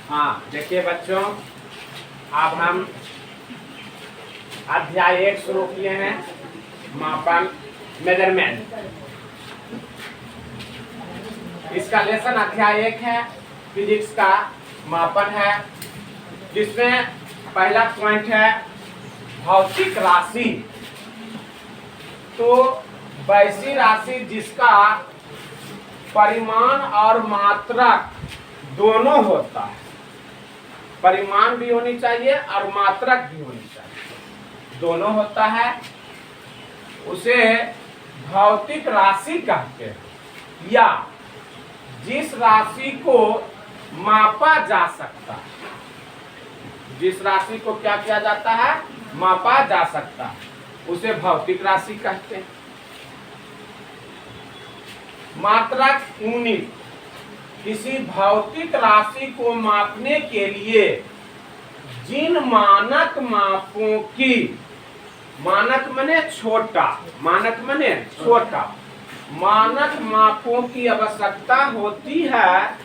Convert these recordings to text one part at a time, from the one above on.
हाँ देखिए बच्चों, अब हम अध्याय 1 शुरू किए हैं, मापन मेजरमेंट। इसका लेसन अध्याय 1 है, फिजिक्स का मापन है, जिसमें पहला पॉइंट है भौतिक राशि। तो वैसी राशि जिसका परिमाण और मात्रक दोनों होता है, परिमाण भी होनी चाहिए और मात्रक भी होनी चाहिए, दोनों होता है, उसे भौतिक राशि कहते हैं। या जिस राशि को मापा जा सकता है, जिस राशि को क्या किया जाता है, मापा जा सकता है, उसे भौतिक राशि कहते हैं। मात्रक यूनिट, किसी भौतिक राशि को मापने के लिए जिन मानक मापों की, मानक माने छोटा, मानक माने छोटा, मानक मापों की आवश्यकता होती है,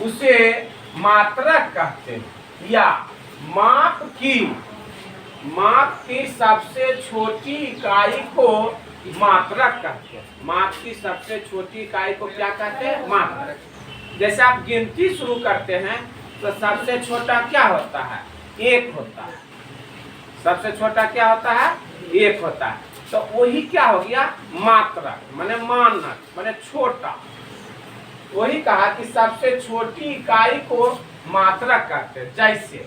उसे मात्रक कहते हैं। या माप की सबसे छोटी इकाई को मात्रक कहते हैं। माप की सबसे छोटी इकाई को क्या कहते हैं, मात्रक। जैसे आप गिनती शुरू करते हैं तो सबसे छोटा क्या होता है, 1 होता है। सबसे छोटा क्या होता है, 1 होता है। तो वही क्या हो गया, मात्रक माने मानक माने छोटा। वही कहा कि सबसे छोटी इकाई को मात्रक कहते हैं। जैसे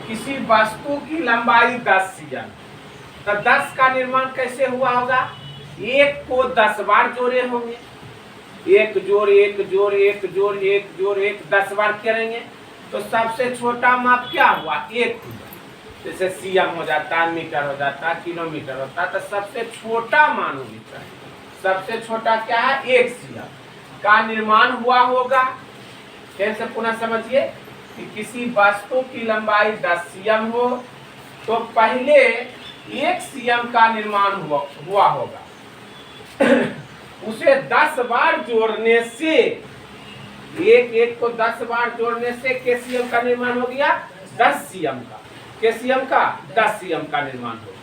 किसी वस्तु की लंबाई 10 सीएम, तो 10 का निर्माण कैसे हुआ होगा, 1 को 10 बार जोड़े होंगे, 1 जोड़ 1 जोड़ 1 जोड़ 1 जोड़ 1 10 बार करेंगे, तो सबसे छोटा माप क्या हुआ, 1 हुआ। जैसे सीएम हो जाता है, मीटर हो जाता है, किलोमीटर होता है, तो सबसे छोटा मान होनी चाहिए। सबसे छोटा क्या है, 1 सीएम का निर्माण हुआ होगा। फिर से पुनः समझिए कि किसी वस्तु की लंबाई 10 सीएम हो तो पहले 1 सीएम का निर्माण हुआ होगा। उसे 10 बार जोड़ने से, एक को 10 बार जोड़ने से के सीएम का निर्माण हो गया, 10 सीएम का, के सीएम का 10 सीएम का निर्माण हो।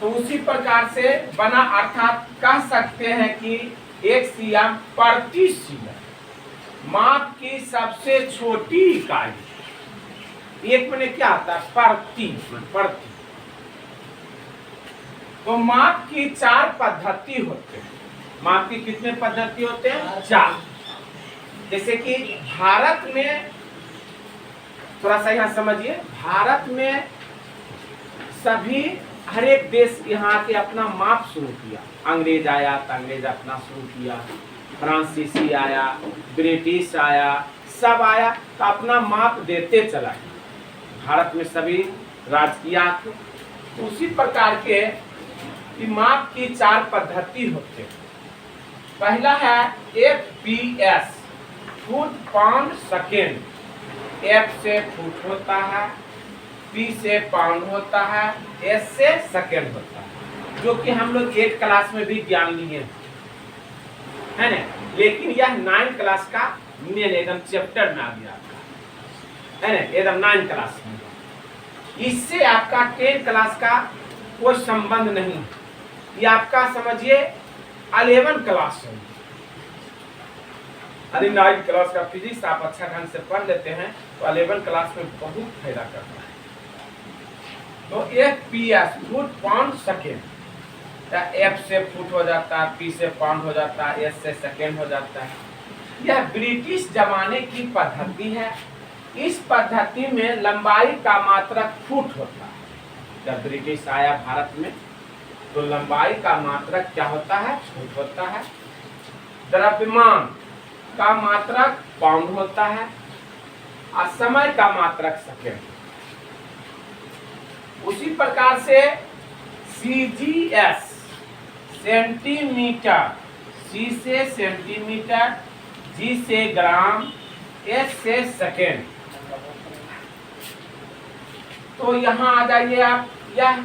तो उसी प्रकार से बना, अर्थात कह सकते हैं कि 1 सीएम प्रति सीएम, माप की सबसे छोटी इकाई। एक में क्या आता है, प्रति। तो माप की 4 पद्धति होते हैं। माप की कितने पद्धति होते हैं, 4। जैसे कि भारत में, थोड़ा सा यहाँ समझिए, भारत में सभी, हर एक देश यहाँ के अपना माप शुरू किया। अंग्रेज आया तो अंग्रेज अपना शुरू किया, फ्रांसीसी आया, ब्रिटिश आया, सब आया तो अपना माप देते चला गया। भारत में सभी राज किया। तो उसी प्रकार के कि माप की 4 पद्धति होते हैं। पहला है FPS, foot pound second. F से फुट होता है, P से पाउंड होता है, S से सेकेंड होता है, जो कि हम लोग 8 क्लास में भी ज्ञान लिए है ना। लेकिन यह 9 क्लास का मेन एकदम चैप्टर में आ गया है ना, एकदम 9 क्लास में। इससे आपका 10 क्लास का कोई संबंध नहीं, ये आपका समझिए 11 क्लास है। यदि 9 क्लास का फिजिक्स आप अच्छा ढंग से पढ़ लेते हैं तो 11 क्लास में बहुत फायदा करता है। तो FPS, foot pound second, F से फुट हो जाता है, P से पाउंड हो जाता है, S से सेकेंड हो जाता है। यह ब्रिटिश जमाने की पद्धति है। इस पद्धति में लंबाई का मात्रक फुट होता है। जब ब्रिटिश आया भारत में तो लंबाई का मात्रक क्या होता है, फुट होता है। द्रव्यमान का मात्रक पाउंड होता है और समय का मात्रक सेकेंड। उसी प्रकार से CGS, सेंटीमीटर, C से सेंटीमीटर, G से ग्राम, S से सेकेंड। तो यहाँ आ जाइए आप, यह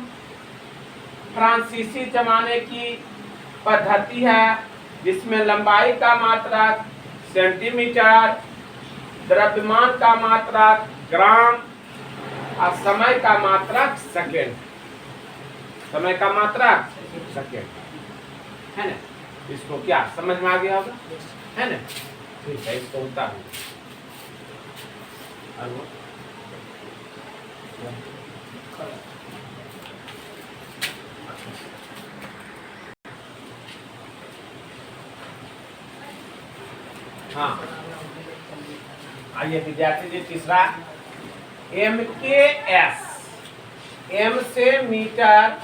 फ्रांसीसी जमाने की पद्धति है जिसमें लंबाई का मात्रक सेंटीमीटर, द्रव्यमान का मात्रक ग्राम और समय का मात्रक सेकेंड। समय का मात्रक सेकेंड है ना। इसको क्या समझ में आ गया होगा, है ना। ठीक है, इसको उतार हाँ। आइए विद्यार्थी जी, तीसरा MKS, M से मीटर,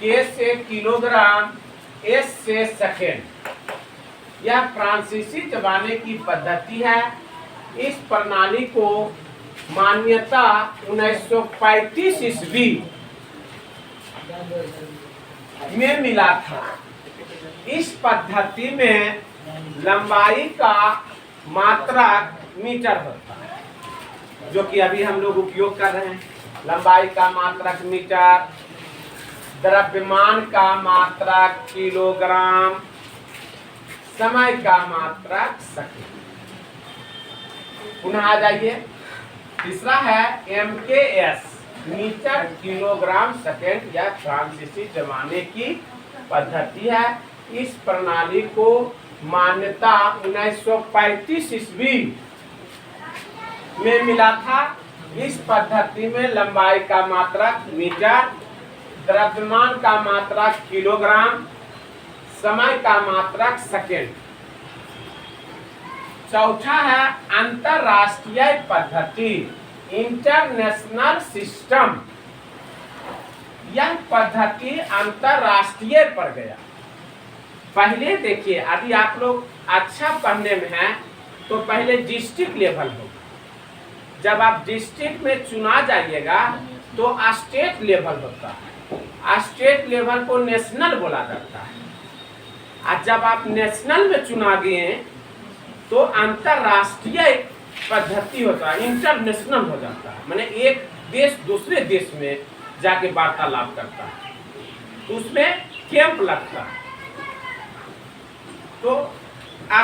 K से किलोग्राम, S से सेकेंड। यह फ्रांसीसी जमाने की पद्धति है। इस प्रणाली को मान्यता 1935 ईस्वी में मिला था। इस पद्धति में लंबाई का मात्रक मीटर होता है, जो कि अभी हम लोग उपयोग कर रहे हैं। लंबाई का मात्रक मीटर, द्रव्यमान का मात्रक किलोग्राम, समय का मात्रक सेकंड। पुनः आ जाइए, तीसरा है MKS, मीटर किलोग्राम सेकंड। यह फ्रांसीसी जमाने की पद्धति है। इस प्रणाली को मान्यता 1935 ईस्वी में मिला था। इस पद्धति में लंबाई का मात्रक मीटर, द्रव्यमान का मात्रक किलोग्राम, समय का मात्रक सेकेंड। चौथा है अंतरराष्ट्रीय पद्धति, इंटरनेशनल सिस्टम। यह पद्धति अंतरराष्ट्रीय पर गया। पहले देखिए, यदि आप लोग अच्छा पढ़ने में हैं तो पहले डिस्ट्रिक्ट लेवल होगा। जब आप डिस्ट्रिक्ट में चुना जाइएगा तो स्टेट लेवल होता है। स्टेट लेवल को नेशनल बोला जाता है। और जब आप नेशनल में चुना गए तो अंतरराष्ट्रीय पद्धति होता है, इंटरनेशनल हो जाता है। माने एक देश दूसरे देश में जाके वार्तालाप करता है, तो उसमें कैंप लगता है। तो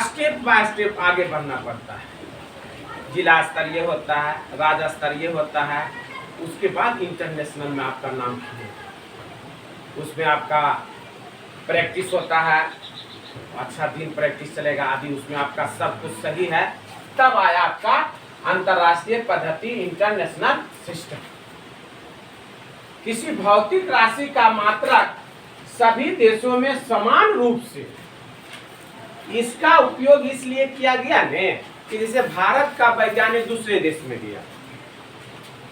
स्टेप बाय स्टेप आगे बढ़ना पड़ता है। जिला स्तरीय होता है, राज्य स्तरीय होता है, उसके बाद इंटरनेशनल में आपका नाम खिलेगा। उसमें आपका प्रैक्टिस होता है, अच्छा दिन प्रैक्टिस चलेगा आदि, उसमें आपका सब कुछ सही है, तब आया आपका अंतरराष्ट्रीय पद्धति, इंटरनेशनल सिस्टम। किसी भौतिक राशि का मात्रक सभी देशों में समान रूप से, इसका उपयोग इसलिए किया गया ने कि जैसे भारत का वैज्ञानिक दूसरे देश में गया,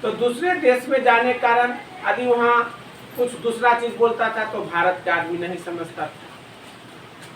तो दूसरे देश में जाने कारण यदि वहाँ कुछ दूसरा चीज बोलता था तो भारत का आदमी नहीं समझता था।